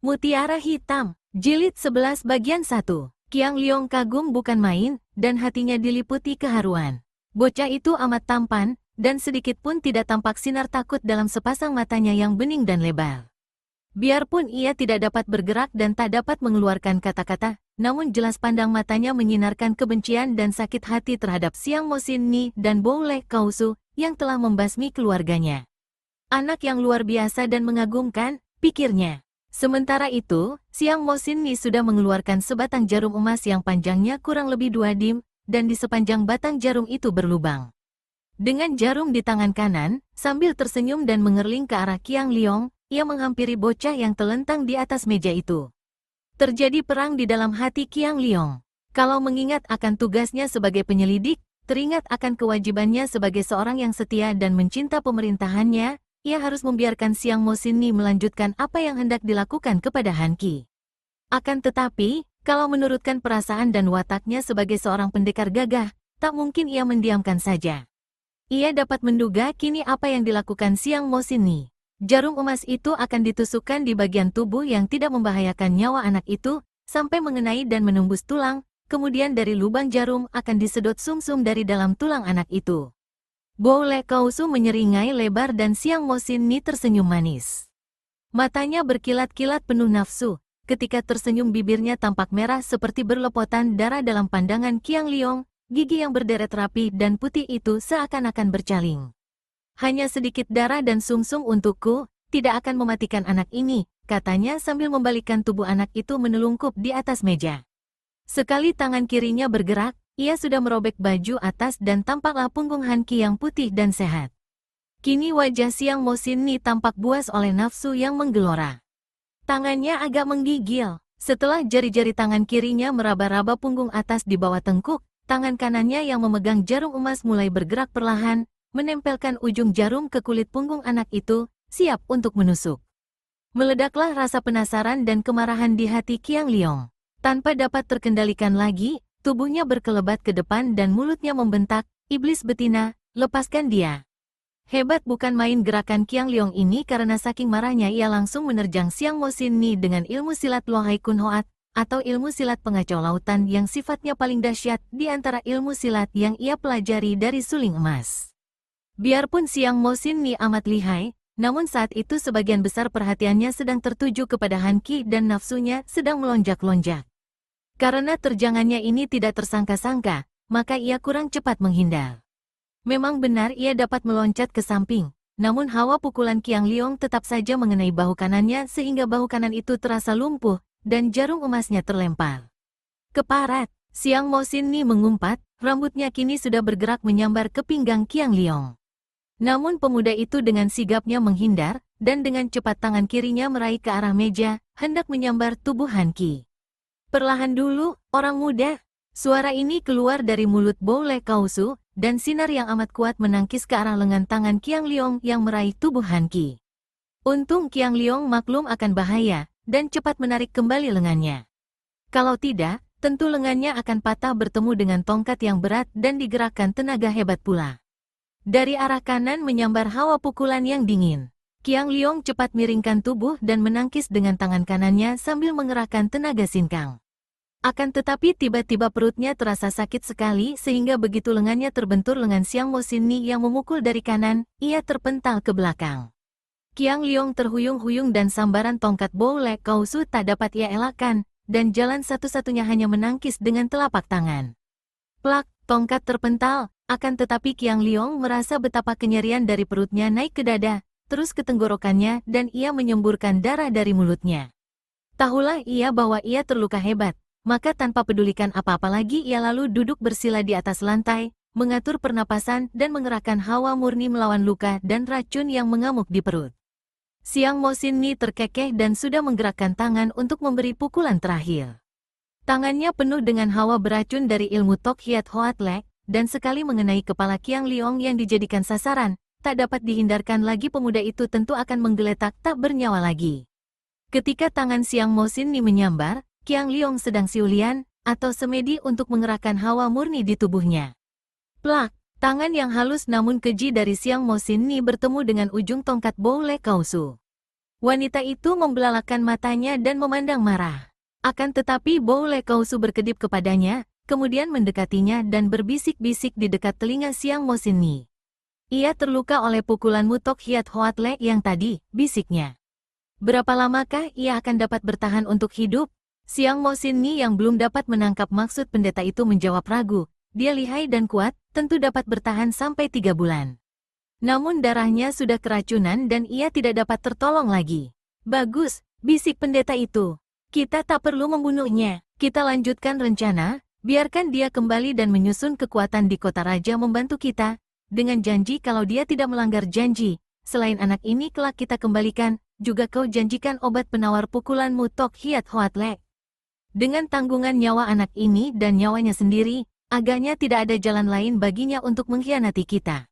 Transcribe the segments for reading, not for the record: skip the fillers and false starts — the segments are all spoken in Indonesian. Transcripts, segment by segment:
Mutiara Hitam, Jilid 11 bagian 1. Qiang Liong kagum bukan main, dan hatinya diliputi keharuan. Bocah itu amat tampan, dan sedikit pun tidak tampak sinar takut dalam sepasang matanya yang bening dan lebar. Biarpun ia tidak dapat bergerak dan tak dapat mengeluarkan kata-kata, namun jelas pandang matanya menyinarkan kebencian dan sakit hati terhadap Xiang Mo Xin Ni dan Bo Le Kausu yang telah membasmi keluarganya. Anak yang luar biasa dan mengagumkan, pikirnya. Sementara itu, Xiang Mo Xin Ni sudah mengeluarkan sebatang jarum emas yang panjangnya kurang lebih 2 dim, dan di sepanjang batang jarum itu berlubang. Dengan jarum di tangan kanan, sambil tersenyum dan mengerling ke arah Qiang Liong, ia menghampiri bocah yang telentang di atas meja itu. Terjadi perang di dalam hati Qiang Liong. Kalau mengingat akan tugasnya sebagai penyelidik, teringat akan kewajibannya sebagai seorang yang setia dan mencinta pemerintahannya, ia harus membiarkan Xiang Mo Xin Ni melanjutkan apa yang hendak dilakukan kepada Han Qi. Akan tetapi, kalau menurutkan perasaan dan wataknya sebagai seorang pendekar gagah, tak mungkin ia mendiamkan saja. Ia dapat menduga kini apa yang dilakukan Xiang Mo Xin Ni. Jarum emas itu akan ditusukkan di bagian tubuh yang tidak membahayakan nyawa anak itu, sampai mengenai dan menembus tulang, kemudian dari lubang jarum akan disedot sumsum dari dalam tulang anak itu. Bo Le Kausu menyeringai lebar dan Xiang Mo Xin Ni tersenyum manis. Matanya berkilat-kilat penuh nafsu, ketika tersenyum bibirnya tampak merah seperti berlepotan darah dalam pandangan Qiang Liong, gigi yang berderet rapi dan putih itu seakan-akan bercaling. Hanya sedikit darah dan sumsum untukku, tidak akan mematikan anak ini, katanya sambil membalikkan tubuh anak itu menelungkup di atas meja. Sekali tangan kirinya bergerak, ia sudah merobek baju atas dan tampaklah punggung Han Qi yang putih dan sehat. Kini wajah Xiang Mo Xin Ni tampak buas oleh nafsu yang menggelora. Tangannya agak menggigil. Setelah jari-jari tangan kirinya meraba-raba punggung atas di bawah tengkuk, tangan kanannya yang memegang jarum emas mulai bergerak perlahan, menempelkan ujung jarum ke kulit punggung anak itu, siap untuk menusuk. Meledaklah rasa penasaran dan kemarahan di hati Qiang Liong. Tanpa dapat terkendalikan lagi, tubuhnya berkelebat ke depan dan mulutnya membentak, "Iblis betina, lepaskan dia!" Hebat bukan main gerakan Qiang Liong ini karena saking marahnya ia langsung menerjang Xiang Mo Xin Ni dengan ilmu silat Lohai Kun Hoat, atau ilmu silat pengacau lautan yang sifatnya paling dahsyat di antara ilmu silat yang ia pelajari dari suling emas. Biarpun Xiang Mo Xin Ni amat lihai, namun saat itu sebagian besar perhatiannya sedang tertuju kepada Han Qi dan nafsunya sedang melonjak-lonjak. Karena terjangannya ini tidak tersangka-sangka, maka ia kurang cepat menghindar. Memang benar ia dapat meloncat ke samping, namun hawa pukulan Qiang Liong tetap saja mengenai bahu kanannya sehingga bahu kanan itu terasa lumpuh, dan jarum emasnya terlempar. Keparat, Xiang Mo Xin Ni mengumpat, rambutnya kini sudah bergerak menyambar ke pinggang Qiang Liong. Namun pemuda itu dengan sigapnya menghindar, dan dengan cepat tangan kirinya meraih ke arah meja, hendak menyambar tubuh Han Qi. "Perlahan dulu, orang muda." Suara ini keluar dari mulut Bo Le Kausu, dan sinar yang amat kuat menangkis ke arah lengan tangan Qiang Liong yang meraih tubuh Han Qi. Untung Qiang Liong maklum akan bahaya, dan cepat menarik kembali lengannya. Kalau tidak, tentu lengannya akan patah bertemu dengan tongkat yang berat dan digerakkan tenaga hebat pula. Dari arah kanan menyambar hawa pukulan yang dingin. Qiang Liong cepat miringkan tubuh dan menangkis dengan tangan kanannya sambil mengerahkan tenaga sinkang. Akan tetapi tiba-tiba perutnya terasa sakit sekali sehingga begitu lengannya terbentur lengan Xiang Mo Xin Ni yang memukul dari kanan, ia terpental ke belakang. Qiang Liong terhuyung-huyung dan sambaran tongkat Bo Le Kausu tak dapat ia elakkan, dan jalan satu-satunya hanya menangkis dengan telapak tangan. Plak, tongkat terpental, akan tetapi Qiang Liong merasa betapa kenyerian dari perutnya naik ke dada, terus ke tenggorokannya dan ia menyemburkan darah dari mulutnya. Tahulah ia bahwa ia terluka hebat, maka tanpa pedulikan apa-apa lagi ia lalu duduk bersila di atas lantai, mengatur pernapasan dan mengerahkan hawa murni melawan luka dan racun yang mengamuk di perut. Xiang Mo Xin Ni terkekeh dan sudah menggerakkan tangan untuk memberi pukulan terakhir. Tangannya penuh dengan hawa beracun dari ilmu Tok Hiat Hoat Lek, dan sekali mengenai kepala Qiang Liong yang dijadikan sasaran, tak dapat dihindarkan lagi pemuda itu tentu akan menggeletak tak bernyawa lagi. Ketika tangan Xiang Mo Xin Ni menyambar, Qiang Liong sedang siulian, atau semedi untuk mengerahkan hawa murni di tubuhnya. Plak, tangan yang halus namun keji dari Xiang Mo Xin Ni bertemu dengan ujung tongkat Bo Le Kausu. Wanita itu membelalakan matanya dan memandang marah. Akan tetapi Boule Kausu berkedip kepadanya, kemudian mendekatinya dan berbisik-bisik di dekat telinga Siang Mosinni. Ia terluka oleh pukulan Mutok Hiat Hoatle yang tadi, bisiknya. Berapa lamakah ia akan dapat bertahan untuk hidup? Siang Mosinni yang belum dapat menangkap maksud pendeta itu menjawab ragu. Dia lihai dan kuat, tentu dapat bertahan sampai 3 bulan. Namun darahnya sudah keracunan dan ia tidak dapat tertolong lagi. Bagus, bisik pendeta itu. Kita tak perlu membunuhnya. Kita lanjutkan rencana, biarkan dia kembali dan menyusun kekuatan di kota raja membantu kita, dengan janji kalau dia tidak melanggar janji. Selain anak ini kelak kita kembalikan, juga kau janjikan obat penawar pukulan Mutok Hiat Hoatle. Dengan tanggungan nyawa anak ini dan nyawanya sendiri, agaknya tidak ada jalan lain baginya untuk mengkhianati kita.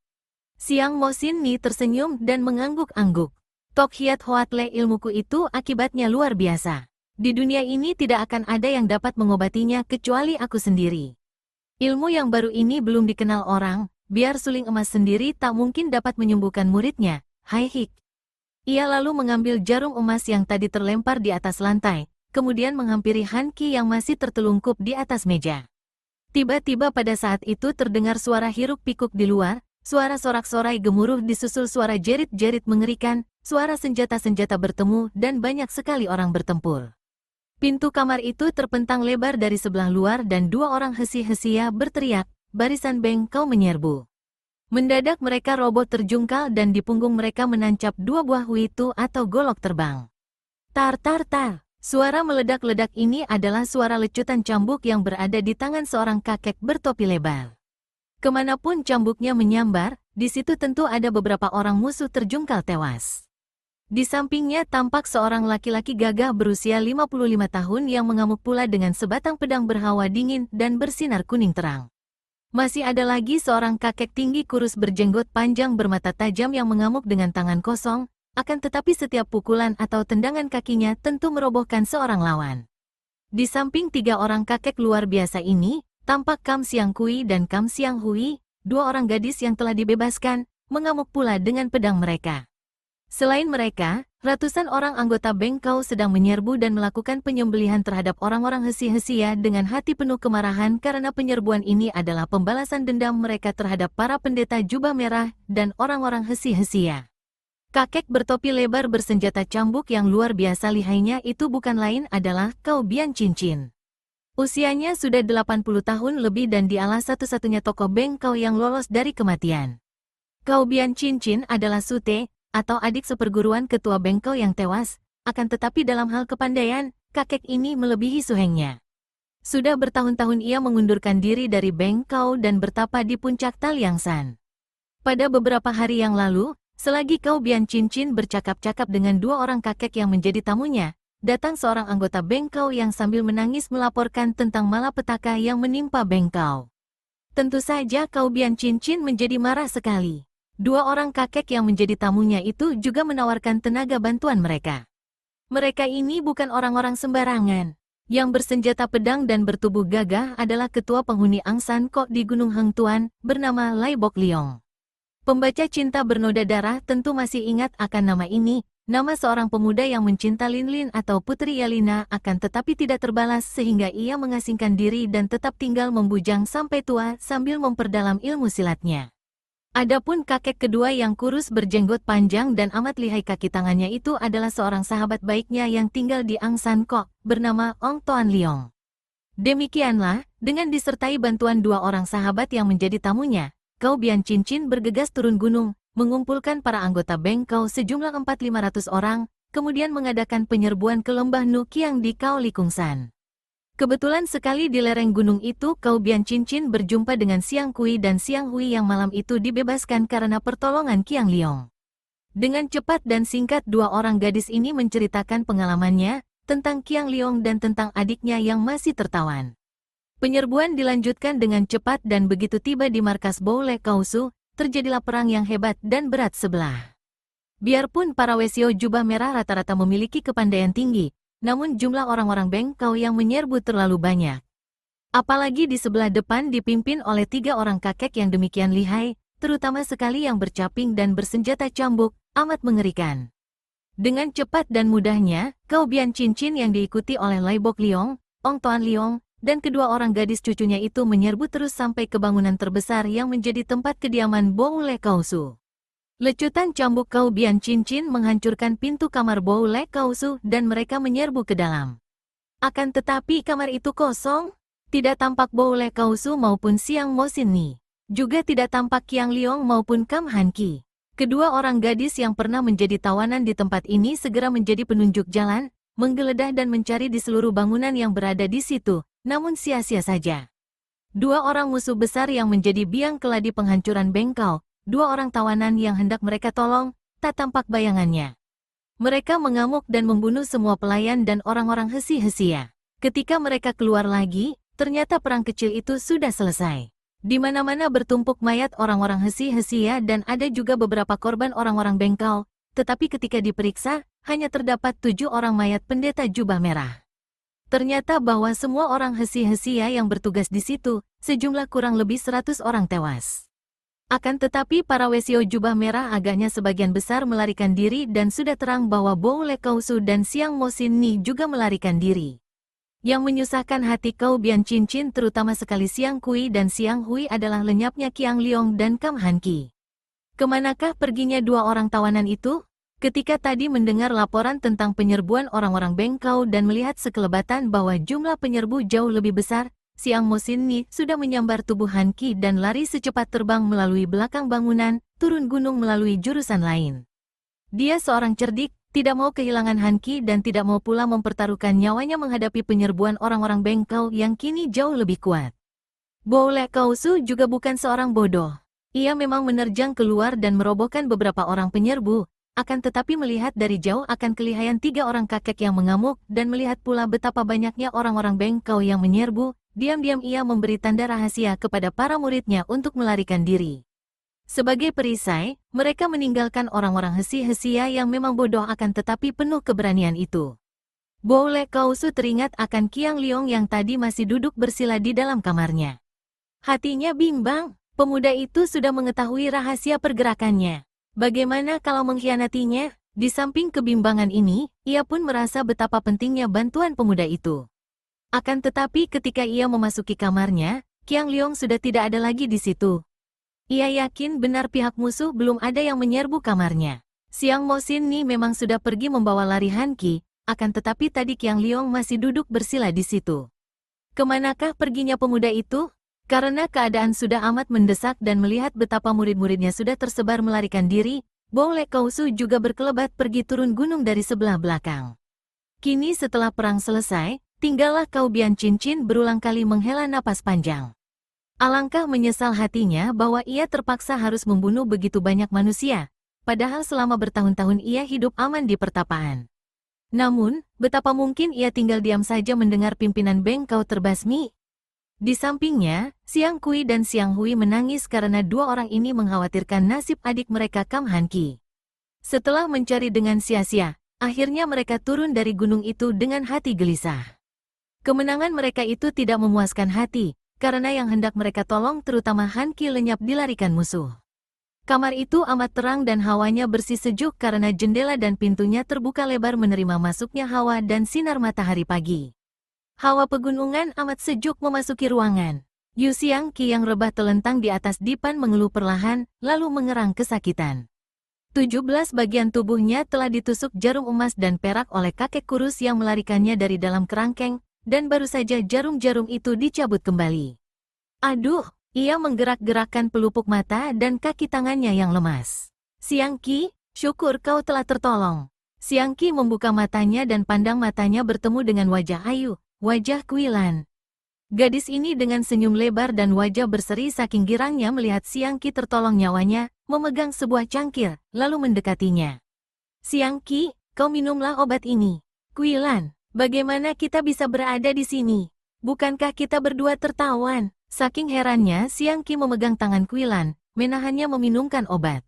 Siang Mosinni tersenyum dan mengangguk-angguk. Tok Hiat Hoatle ilmuku itu akibatnya luar biasa. Di dunia ini tidak akan ada yang dapat mengobatinya kecuali aku sendiri. Ilmu yang baru ini belum dikenal orang, biar suling emas sendiri tak mungkin dapat menyembuhkan muridnya. Hai Hik. Ia lalu mengambil jarum emas yang tadi terlempar di atas lantai, kemudian menghampiri Han Qi yang masih tertelungkup di atas meja. Tiba-tiba pada saat itu terdengar suara hiruk-pikuk di luar, suara sorak-sorai gemuruh disusul suara jerit-jerit mengerikan, suara senjata-senjata bertemu dan banyak sekali orang bertempur. Pintu kamar itu terpentang lebar dari sebelah luar dan 2 orang hesi-hesia berteriak, barisan bengkau menyerbu. Mendadak mereka roboh terjungkal dan di punggung mereka menancap 2 buah huitu atau golok terbang. Tar tar tar. Suara meledak-ledak ini adalah suara lecutan cambuk yang berada di tangan seorang kakek bertopi lebar. Kemanapun cambuknya menyambar, di situ tentu ada beberapa orang musuh terjungkal tewas. Di sampingnya tampak seorang laki-laki gagah berusia 55 tahun yang mengamuk pula dengan sebatang pedang berhawa dingin dan bersinar kuning terang. Masih ada lagi seorang kakek tinggi kurus berjenggot panjang bermata tajam yang mengamuk dengan tangan kosong, akan tetapi setiap pukulan atau tendangan kakinya tentu merobohkan seorang lawan. Di samping 3 orang kakek luar biasa ini, tampak Kam Siang Kui dan Kam Siang Hui, 2 orang gadis yang telah dibebaskan, mengamuk pula dengan pedang mereka. Selain mereka, ratusan orang anggota bengkau sedang menyerbu dan melakukan penyembelihan terhadap orang-orang hesi-hesia dengan hati penuh kemarahan karena penyerbuan ini adalah pembalasan dendam mereka terhadap para pendeta jubah merah dan orang-orang hesi-hesia. Kakek bertopi lebar bersenjata cambuk yang luar biasa lihainya itu bukan lain adalah Kau Bian Cincin. Usianya sudah 80 tahun lebih dan dialah satu-satunya tokoh bengkau yang lolos dari kematian. Kau Bian Cincin adalah Sute, atau adik seperguruan ketua bengkau yang tewas, akan tetapi dalam hal kepandaian, kakek ini melebihi suhengnya. Sudah bertahun-tahun ia mengundurkan diri dari bengkau dan bertapa di puncak Taliangsan. Pada beberapa hari yang lalu, selagi Kau Bian Cincin bercakap-cakap dengan 2 orang kakek yang menjadi tamunya, datang seorang anggota bengkau yang sambil menangis melaporkan tentang malapetaka yang menimpa bengkau. Tentu saja Kau Bian Cincin menjadi marah sekali. 2 orang kakek yang menjadi tamunya itu juga menawarkan tenaga bantuan mereka. Mereka ini bukan orang-orang sembarangan. Yang bersenjata pedang dan bertubuh gagah adalah ketua penghuni Angsan Kok di Gunung Heng Tuan, bernama Lai Bok Liong. Pembaca cinta bernoda darah tentu masih ingat akan nama ini, nama seorang pemuda yang mencinta Lin Lin atau Putri Yalina akan tetapi tidak terbalas sehingga ia mengasingkan diri dan tetap tinggal membujang sampai tua sambil memperdalam ilmu silatnya. Adapun kakek kedua yang kurus berjenggot panjang dan amat lihai kaki tangannya itu adalah seorang sahabat baiknya yang tinggal di Angsan Kok, bernama Ong Toan Liong. Demikianlah, dengan disertai bantuan 2 orang sahabat yang menjadi tamunya, Kau Bian Cincin bergegas turun gunung, mengumpulkan para anggota bengkau sejumlah 4.500 orang, kemudian mengadakan penyerbuan ke lembah Nukiang di Kau Likungsan. Kebetulan sekali di lereng gunung itu Kau Bian Cincin berjumpa dengan Siang Kui dan Siang Hui yang malam itu dibebaskan karena pertolongan Qiang Liong. Dengan cepat dan singkat 2 orang gadis ini menceritakan pengalamannya, tentang Qiang Liong dan tentang adiknya yang masih tertawan. Penyerbuan dilanjutkan dengan cepat dan begitu tiba di markas Boule Kausu, terjadilah perang yang hebat dan berat sebelah. Biarpun para wesio jubah merah rata-rata memiliki kepandaian tinggi, namun jumlah orang-orang bengkau yang menyerbu terlalu banyak. Apalagi di sebelah depan dipimpin oleh 3 orang kakek yang demikian lihai, terutama sekali yang bercaping dan bersenjata cambuk, amat mengerikan. Dengan cepat dan mudahnya, Kau Bian Cincin yang diikuti oleh Lai Bok Liong, Ong Toan Liong, dan kedua orang gadis cucunya itu menyerbu terus sampai ke bangunan terbesar yang menjadi tempat kediaman Bo Le Kausu. Lecutan cambuk Kau Bian Cincin menghancurkan pintu kamar Bo Le Kausu dan mereka menyerbu ke dalam. Akan tetapi kamar itu kosong. Tidak tampak Bo Le Kausu maupun Siang Mo Sin Ni. Juga tidak tampak Qiang Liong maupun Kam Han Ki. Kedua orang gadis yang pernah menjadi tawanan di tempat ini segera menjadi penunjuk jalan, menggeledah dan mencari di seluruh bangunan yang berada di situ, namun sia-sia saja. Dua orang musuh besar yang menjadi biang keladi penghancuran bengkau, dua orang tawanan yang hendak mereka tolong, tak tampak bayangannya. Mereka mengamuk dan membunuh semua pelayan dan orang-orang hesi-hesia. Ketika mereka keluar lagi, ternyata perang kecil itu sudah selesai. Di mana-mana bertumpuk mayat orang-orang hesi-hesia dan ada juga beberapa korban orang-orang bengkau, tetapi ketika diperiksa, hanya terdapat 7 orang mayat pendeta jubah merah. Ternyata bahwa semua orang hesi-hesia yang bertugas di situ, sejumlah kurang lebih 100 orang tewas. Akan tetapi para wesio jubah merah agaknya sebagian besar melarikan diri dan sudah terang bahwa Bo Le Kausu dan Siang Mo Sin Ni juga melarikan diri. Yang menyusahkan hati Kau Bian Cincin terutama sekali Siang Kui dan Siang Hui adalah lenyapnya Qiang Liong dan Kam Han Ki. Kemanakah perginya dua orang tawanan itu? Ketika tadi mendengar laporan tentang penyerbuan orang-orang bengkau dan melihat sekelebatan bahwa jumlah penyerbu jauh lebih besar, Siang Mo Sin Ni sudah menyambar tubuh Han Ki dan lari secepat terbang melalui belakang bangunan, turun gunung melalui jurusan lain. Dia seorang cerdik, tidak mau kehilangan Han Ki dan tidak mau pula mempertaruhkan nyawanya menghadapi penyerbuan orang-orang bengkau yang kini jauh lebih kuat. Bo Le Kausu juga bukan seorang bodoh. Ia memang menerjang keluar dan merobohkan beberapa orang penyerbu, akan tetapi melihat dari jauh akan kelihayan 3 orang kakek yang mengamuk dan melihat pula betapa banyaknya orang-orang bengkau yang menyerbu, diam-diam ia memberi tanda rahasia kepada para muridnya untuk melarikan diri. Sebagai perisai, mereka meninggalkan orang-orang hesi-hesia yang memang bodoh akan tetapi penuh keberanian itu. Bo Le Kausu teringat akan Qiang Liong yang tadi masih duduk bersila di dalam kamarnya. Hatinya bimbang, pemuda itu sudah mengetahui rahasia pergerakannya. Bagaimana kalau mengkhianatinya? Di samping kebimbangan ini, ia pun merasa betapa pentingnya bantuan pemuda itu. Akan tetapi ketika ia memasuki kamarnya, Qiang Liong sudah tidak ada lagi di situ. Ia yakin benar pihak musuh belum ada yang menyerbu kamarnya. Siang Mo Sin Ni memang sudah pergi membawa lari Han Ki, akan tetapi tadi Qiang Liong masih duduk bersila di situ. Kemanakah perginya pemuda itu? Karena keadaan sudah amat mendesak dan melihat betapa murid-muridnya sudah tersebar melarikan diri, Bo Le Kausu juga berkelebat pergi turun gunung dari sebelah belakang. Kini setelah perang selesai, tinggallah Kau Bian Cincin berulang kali menghela napas panjang. Alangkah menyesal hatinya bahwa ia terpaksa harus membunuh begitu banyak manusia, padahal selama bertahun-tahun ia hidup aman di pertapaan. Namun, betapa mungkin ia tinggal diam saja mendengar pimpinan bengkau terbasmi? Di sampingnya, Siang Kui dan Siang Hui menangis karena dua orang ini mengkhawatirkan nasib adik mereka Kam Han Ki. Setelah mencari dengan sia-sia, akhirnya mereka turun dari gunung itu dengan hati gelisah. Kemenangan mereka itu tidak memuaskan hati, karena yang hendak mereka tolong terutama Han Ki lenyap dilarikan musuh. Kamar itu amat terang dan hawanya bersih sejuk karena jendela dan pintunya terbuka lebar menerima masuknya hawa dan sinar matahari pagi. Hawa pegunungan amat sejuk memasuki ruangan. Yu Siang Ki yang rebah telentang di atas dipan mengeluh perlahan, lalu mengerang kesakitan. 17 bagian tubuhnya telah ditusuk jarum emas dan perak oleh kakek kurus yang melarikannya dari dalam kerangkeng, dan baru saja jarum-jarum itu dicabut kembali. Aduh, ia menggerak-gerakkan pelupuk mata dan kaki tangannya yang lemas. Siang Ki, syukur kau telah tertolong. Siang Ki membuka matanya dan pandang matanya bertemu dengan wajah ayu, wajah Kuilan. Gadis ini dengan senyum lebar dan wajah berseri saking girangnya melihat Siang Ki tertolong nyawanya, memegang sebuah cangkir, lalu mendekatinya. Siang Ki, kau minumlah obat ini. Kuilan, bagaimana kita bisa berada di sini? Bukankah kita berdua tertawan? Saking herannya, Siang Ki memegang tangan Kuilan, menahannya meminumkan obat.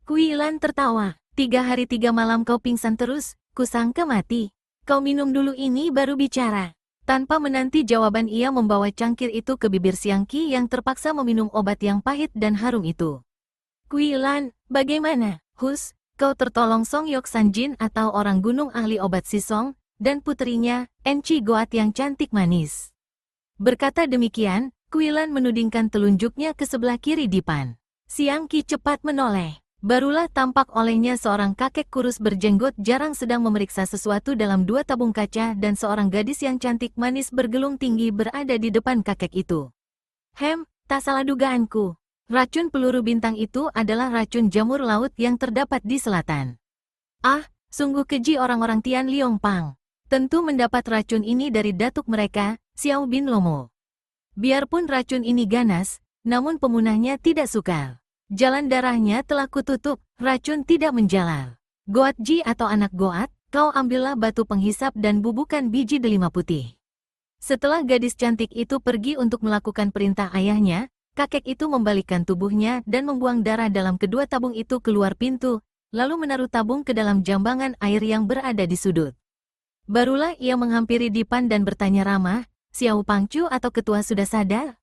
Kuilan tertawa. 3 hari 3 malam kau pingsan terus, kusangka mati. Kau minum dulu ini baru bicara. Tanpa menanti jawaban ia membawa cangkir itu ke bibir Siang Ki yang terpaksa meminum obat yang pahit dan harum itu. Kuilan, bagaimana? Hus, kau tertolong Song Yok Sanjin atau orang gunung ahli obat si Song, dan puterinya, Enci Goat yang cantik manis. Berkata demikian, Kuilan menudingkan telunjuknya ke sebelah kiri Dipan. Siang Qi cepat menoleh. Barulah tampak olehnya seorang kakek kurus berjenggot jarang sedang memeriksa sesuatu dalam dua tabung kaca dan seorang gadis yang cantik manis bergelung tinggi berada di depan kakek itu. Tak salah dugaanku. Racun peluru bintang itu adalah racun jamur laut yang terdapat di selatan. Sungguh keji orang-orang Tian Liong Pang. Tentu mendapat racun ini dari datuk mereka, Xiao Bin Lomo. Biarpun racun ini ganas, namun pemunahnya tidak sukar. Jalan darahnya telah kututup, racun tidak menjalar. Goat Ji atau anak Goat, kau ambillah batu penghisap dan bubuhkan biji delima putih. Setelah gadis cantik itu pergi untuk melakukan perintah ayahnya, kakek itu membalikkan tubuhnya dan membuang darah dalam kedua tabung itu keluar pintu, lalu menaruh tabung ke dalam jambangan air yang berada di sudut. Barulah ia menghampiri Dipan dan bertanya ramah, Xiao Pangcu atau ketua sudah sadar?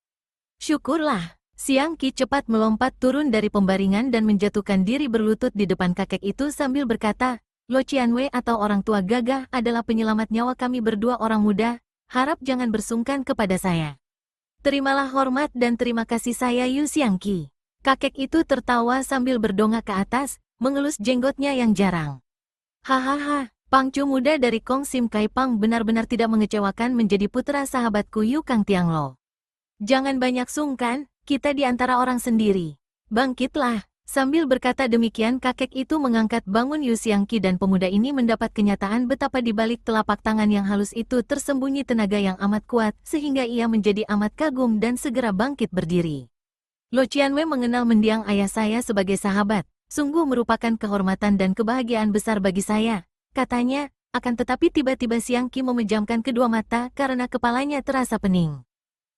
Syukurlah. Siang Qi cepat melompat turun dari pembaringan dan menjatuhkan diri berlutut di depan kakek itu sambil berkata, Lo Qianwei atau orang tua gagah adalah penyelamat nyawa kami berdua orang muda, harap jangan bersungkan kepada saya. Terimalah hormat dan terima kasih saya Yu Siang Qi. Kakek itu tertawa sambil berdongak ke atas, mengelus jenggotnya yang jarang. Hahaha, Pangcu muda dari Kong Sim Kai Pang benar-benar tidak mengecewakan menjadi putra sahabatku Yu Kang Tianglo. Jangan banyak sungkan, kita di antara orang sendiri. Bangkitlah. Sambil berkata demikian kakek itu mengangkat bangun Yu Siang Qi dan pemuda ini mendapat kenyataan betapa di balik telapak tangan yang halus itu tersembunyi tenaga yang amat kuat sehingga ia menjadi amat kagum dan segera bangkit berdiri. Lo Qianwei mengenal mendiang ayah saya sebagai sahabat, sungguh merupakan kehormatan dan kebahagiaan besar bagi saya, katanya, akan tetapi tiba-tiba Siang Qi memejamkan kedua mata karena kepalanya terasa pening.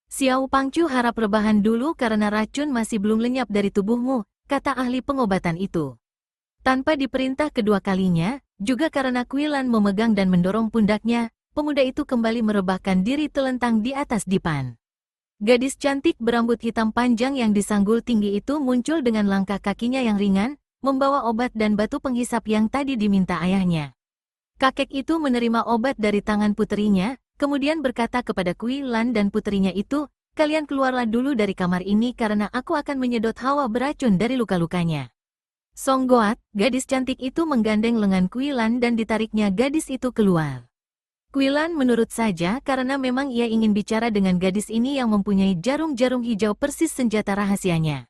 Xiao Pangcu harap rebahan dulu karena racun masih belum lenyap dari tubuhmu, kata ahli pengobatan itu. Tanpa diperintah kedua kalinya, juga karena Kuilan memegang dan mendorong pundaknya, pemuda itu kembali merebahkan diri telentang di atas dipan. Gadis cantik berambut hitam panjang yang disanggul tinggi itu muncul dengan langkah kakinya yang ringan, membawa obat dan batu penghisap yang tadi diminta ayahnya. Kakek itu menerima obat dari tangan puterinya, kemudian berkata kepada Kuilan dan puterinya itu, kalian keluarlah dulu dari kamar ini karena aku akan menyedot hawa beracun dari luka-lukanya. Song Goat, gadis cantik itu menggandeng lengan Kuilan dan ditariknya gadis itu keluar. Kuilan menurut saja karena memang ia ingin bicara dengan gadis ini yang mempunyai jarum-jarum hijau persis senjata rahasianya.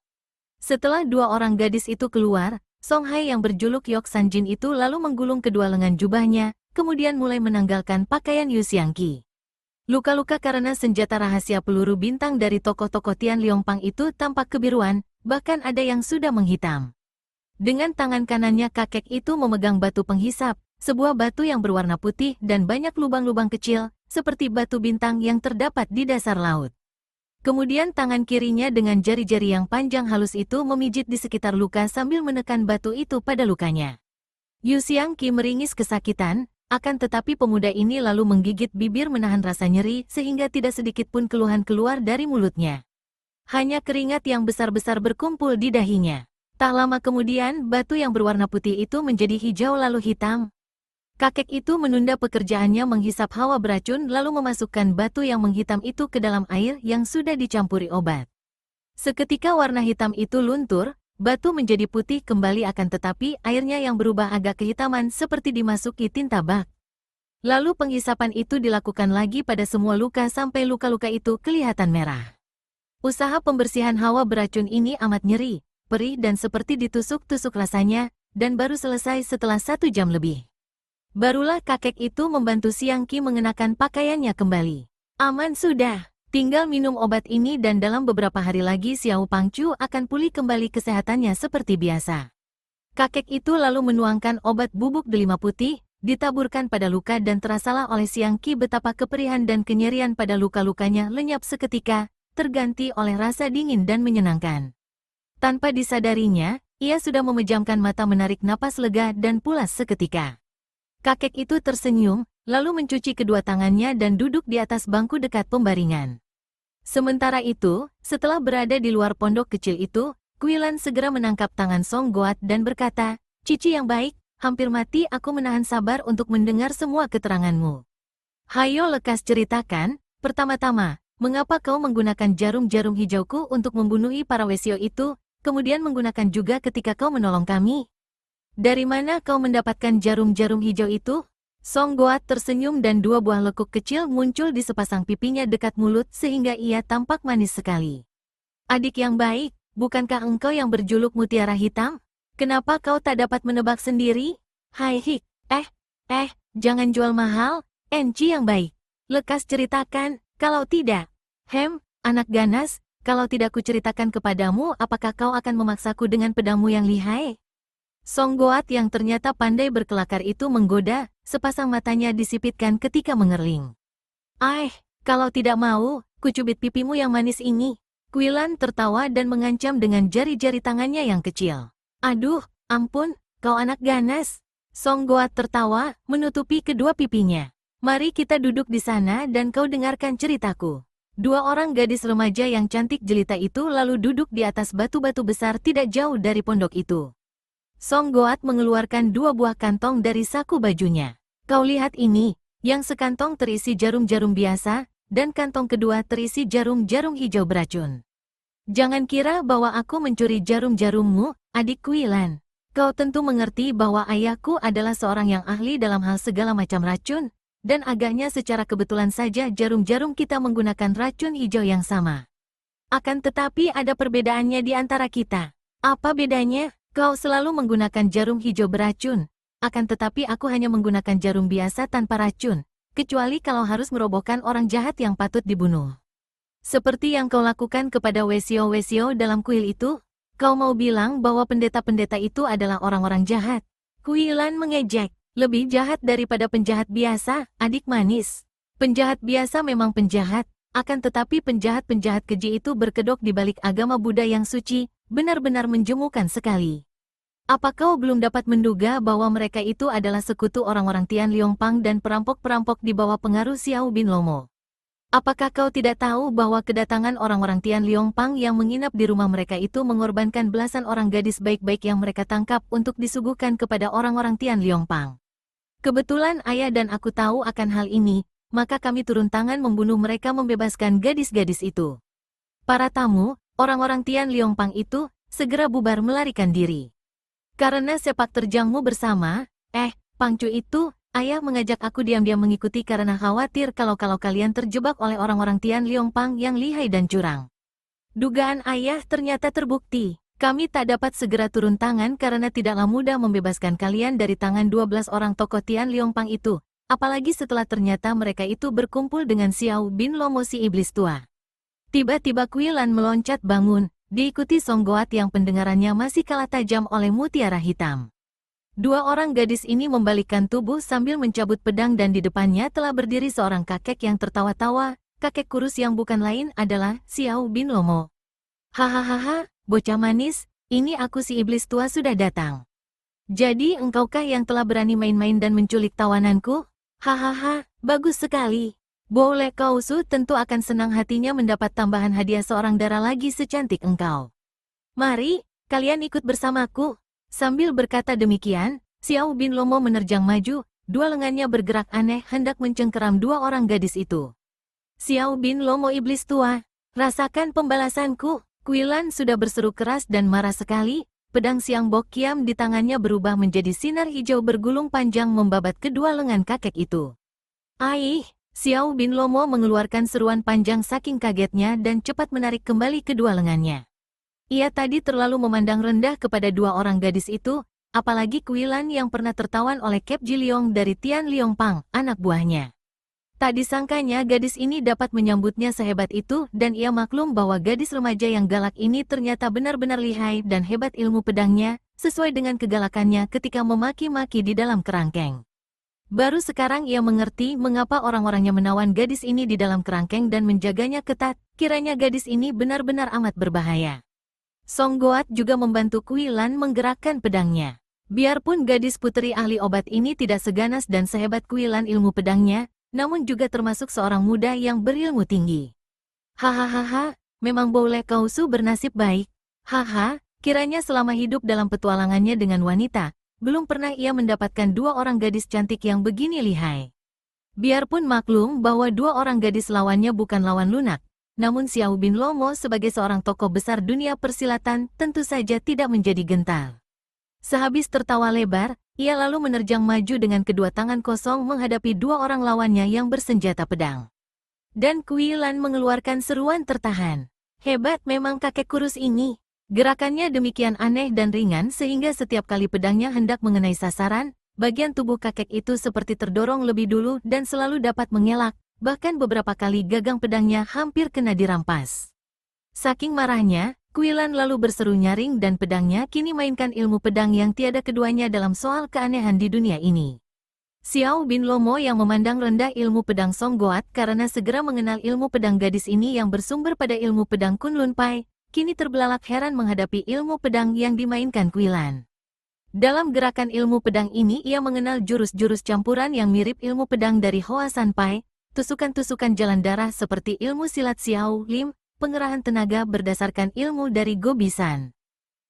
Setelah dua orang gadis itu keluar, Song Hai yang berjuluk Yok Sanjin itu lalu menggulung kedua lengan jubahnya, kemudian mulai menanggalkan pakaian Yu Siang Qi. Luka-luka karena senjata rahasia peluru bintang dari tokoh-tokoh Tian Liong Pang itu tampak kebiruan, bahkan ada yang sudah menghitam. Dengan tangan kanannya kakek itu memegang batu penghisap, sebuah batu yang berwarna putih dan banyak lubang-lubang kecil, seperti batu bintang yang terdapat di dasar laut. Kemudian tangan kirinya dengan jari-jari yang panjang halus itu memijit di sekitar luka sambil menekan batu itu pada lukanya. Yu Siang Qi meringis kesakitan, akan tetapi pemuda ini lalu menggigit bibir menahan rasa nyeri sehingga tidak sedikit pun keluhan keluar dari mulutnya. Hanya keringat yang besar-besar berkumpul di dahinya. Tak lama kemudian, batu yang berwarna putih itu menjadi hijau lalu hitam. Kakek itu menunda pekerjaannya menghisap hawa beracun lalu memasukkan batu yang menghitam itu ke dalam air yang sudah dicampuri obat. Seketika warna hitam itu luntur, batu menjadi putih kembali akan tetapi airnya yang berubah agak kehitaman seperti dimasuki tinta bak. Lalu penghisapan itu dilakukan lagi pada semua luka sampai luka-luka itu kelihatan merah. Usaha pembersihan hawa beracun ini amat nyeri, perih dan seperti ditusuk-tusuk rasanya, dan baru selesai setelah 1 jam lebih. Barulah kakek itu membantu Siang Qi mengenakan pakaiannya kembali. Aman sudah, tinggal minum obat ini dan dalam beberapa hari lagi Xiao Pangcu akan pulih kembali kesehatannya seperti biasa. Kakek itu lalu menuangkan obat bubuk delima putih, ditaburkan pada luka dan terasalah oleh Siang Qi betapa keperihan dan kenyerian pada luka-lukanya lenyap seketika, terganti oleh rasa dingin dan menyenangkan. Tanpa disadarinya, ia sudah memejamkan mata menarik napas lega dan pulas seketika. Kakek itu tersenyum, lalu mencuci kedua tangannya dan duduk di atas bangku dekat pembaringan. Sementara itu, setelah berada di luar pondok kecil itu, Kuilan segera menangkap tangan Song Goat dan berkata, Cici yang baik, hampir mati aku menahan sabar untuk mendengar semua keteranganmu. Hayo lekas ceritakan, pertama-tama, mengapa kau menggunakan jarum-jarum hijauku untuk membunuhi para Wesio itu, kemudian menggunakan juga ketika kau menolong kami? Dari mana kau mendapatkan jarum-jarum hijau itu? Song Goat tersenyum dan dua buah lekuk kecil muncul di sepasang pipinya dekat mulut sehingga ia tampak manis sekali. Adik yang baik, bukankah engkau yang berjuluk Mutiara Hitam? Kenapa kau tak dapat menebak sendiri? Hai Hik, jangan jual mahal, Enci yang baik. Lekas ceritakan, kalau tidak. Anak ganas, kalau tidak kuceritakan kepadamu apakah kau akan memaksaku dengan pedangmu yang lihai? Song Goat yang ternyata pandai berkelakar itu menggoda, sepasang matanya disipitkan ketika mengerling. Kalau tidak mau, kucubit pipimu yang manis ini. Kuilan tertawa dan mengancam dengan jari-jari tangannya yang kecil. Aduh, ampun, kau anak ganas. Song Goat tertawa, menutupi kedua pipinya. Mari kita duduk di sana dan kau dengarkan ceritaku. Dua orang gadis remaja yang cantik jelita itu lalu duduk di atas batu-batu besar tidak jauh dari pondok itu. Song Goat mengeluarkan dua buah kantong dari saku bajunya. Kau lihat ini, yang sekantong terisi jarum-jarum biasa, dan kantong kedua terisi jarum-jarum hijau beracun. Jangan kira bahwa aku mencuri jarum-jarummu, adik Kuilan. Kau tentu mengerti bahwa ayahku adalah seorang yang ahli dalam hal segala macam racun, dan agaknya secara kebetulan saja jarum-jarum kita menggunakan racun hijau yang sama. Akan tetapi ada perbedaannya di antara kita. Apa bedanya? Kau selalu menggunakan jarum hijau beracun, akan tetapi aku hanya menggunakan jarum biasa tanpa racun, kecuali kalau harus merobohkan orang jahat yang patut dibunuh. Seperti yang kau lakukan kepada Wesio-Wesio dalam kuil itu, kau mau bilang bahwa pendeta-pendeta itu adalah orang-orang jahat. Kuilan mengejek, lebih jahat daripada penjahat biasa, adik manis. Penjahat biasa memang penjahat, akan tetapi penjahat-penjahat keji itu berkedok di balik agama Buddha yang suci, benar-benar menjemukan sekali. Apa kau belum dapat menduga bahwa mereka itu adalah sekutu orang-orang Tian Liong Pang dan perampok-perampok di bawah pengaruh Xiao Bin Lomo? Apakah kau tidak tahu bahwa kedatangan orang-orang Tian Liong Pang yang menginap di rumah mereka itu mengorbankan belasan orang gadis baik-baik yang mereka tangkap untuk disuguhkan kepada orang-orang Tian Liong Pang? Kebetulan ayah dan aku tahu akan hal ini, maka kami turun tangan membunuh mereka membebaskan gadis-gadis itu. Para tamu, orang-orang Tian Liong Pang itu, segera bubar melarikan diri. Karena sepak terjangmu bersama, Pangcu itu, ayah mengajak aku diam-diam mengikuti karena khawatir kalau kalian terjebak oleh orang-orang Tian Liong Pang yang lihai dan curang. Dugaan ayah ternyata terbukti. Kami tak dapat segera turun tangan karena tidaklah mudah membebaskan kalian dari tangan 12 orang tokoh Tian Liong Pang itu, apalagi setelah ternyata mereka itu berkumpul dengan Xiao Bin Lomo si iblis tua. Tiba-tiba Kuilan meloncat bangun, diikuti Song Goat yang pendengarannya masih kalah tajam oleh Mutiara Hitam. Dua orang gadis ini membalikkan tubuh sambil mencabut pedang dan di depannya telah berdiri seorang kakek yang tertawa-tawa, kakek kurus yang bukan lain adalah Xiao Bin Lomo. Hahaha, bocah manis, ini aku si iblis tua sudah datang. Jadi engkaukah yang telah berani main-main dan menculik tawananku? Hahaha, bagus sekali. Boleh Kausu tentu akan senang hatinya mendapat tambahan hadiah seorang dara lagi secantik engkau. Mari, kalian ikut bersamaku. Sambil berkata demikian, Xiao Bin Lomo menerjang maju, dua lengannya bergerak aneh hendak mencengkeram dua orang gadis itu. Xiao Bin Lomo iblis tua, rasakan pembalasanku. Kuilan sudah berseru keras dan marah sekali, pedang Siang Bok Kiam di tangannya berubah menjadi sinar hijau bergulung panjang membabat kedua lengan kakek itu. Aih! Xiao Bin Lomo mengeluarkan seruan panjang saking kagetnya dan cepat menarik kembali kedua lengannya. Ia tadi terlalu memandang rendah kepada dua orang gadis itu, apalagi Kuilan yang pernah tertawan oleh Kep Jiliong dari Tian Liong Pang, anak buahnya. Tak disangkanya gadis ini dapat menyambutnya sehebat itu dan ia maklum bahwa gadis remaja yang galak ini ternyata benar-benar lihai dan hebat ilmu pedangnya, sesuai dengan kegalakannya ketika memaki-maki di dalam kerangkeng. Baru sekarang ia mengerti mengapa orang-orangnya menawan gadis ini di dalam kerangkeng dan menjaganya ketat, kiranya gadis ini benar-benar amat berbahaya. Song Goat juga membantu Kuilan menggerakkan pedangnya. Biarpun gadis putri ahli obat ini tidak seganas dan sehebat Kuilan ilmu pedangnya, namun juga termasuk seorang muda yang berilmu tinggi. Hahaha, memang Boule Kausu bernasib baik. Haha, kiranya selama hidup dalam petualangannya dengan wanita, Belum pernah ia mendapatkan dua orang gadis cantik yang begini lihai. Biarpun maklum bahwa dua orang gadis lawannya bukan lawan lunak, namun Xiao bin Lomo sebagai seorang tokoh besar dunia persilatan tentu saja tidak menjadi gentar. Sehabis tertawa lebar, ia lalu menerjang maju dengan kedua tangan kosong menghadapi dua orang lawannya yang bersenjata pedang. Dan Kui Lan mengeluarkan seruan tertahan. Hebat memang kakek kurus ini. Gerakannya demikian aneh dan ringan sehingga setiap kali pedangnya hendak mengenai sasaran, bagian tubuh kakek itu seperti terdorong lebih dulu dan selalu dapat mengelak, bahkan beberapa kali gagang pedangnya hampir kena dirampas. Saking marahnya, Kui Lan lalu berseru nyaring dan pedangnya kini mainkan ilmu pedang yang tiada keduanya dalam soal keanehan di dunia ini. Xiao bin Lomo yang memandang rendah ilmu pedang Song Goat karena segera mengenal ilmu pedang gadis ini yang bersumber pada ilmu pedang Kunlun Pai, kini terbelalak heran menghadapi ilmu pedang yang dimainkan Kui Lan. Dalam gerakan ilmu pedang ini ia mengenal jurus-jurus campuran yang mirip ilmu pedang dari Hoa San Pai, tusukan-tusukan jalan darah seperti ilmu silat Xiao Lim, pengerahan tenaga berdasarkan ilmu dari Go Bisan.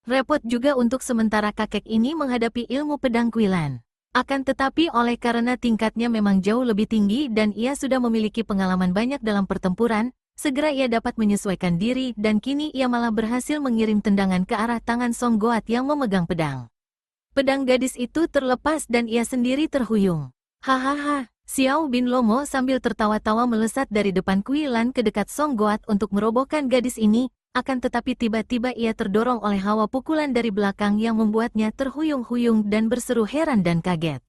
Repot juga untuk sementara kakek ini menghadapi ilmu pedang Kui Lan. Akan tetapi oleh karena tingkatnya memang jauh lebih tinggi dan ia sudah memiliki pengalaman banyak dalam pertempuran, segera ia dapat menyesuaikan diri dan kini ia malah berhasil mengirim tendangan ke arah tangan Song Goat yang memegang pedang. Pedang gadis itu terlepas dan ia sendiri terhuyung. Hahaha, Xiao bin Lomo sambil tertawa-tawa melesat dari depan Kui Lan ke dekat Song Goat untuk merobohkan gadis ini, akan tetapi tiba-tiba ia terdorong oleh hawa pukulan dari belakang yang membuatnya terhuyung-huyung dan berseru heran dan kaget.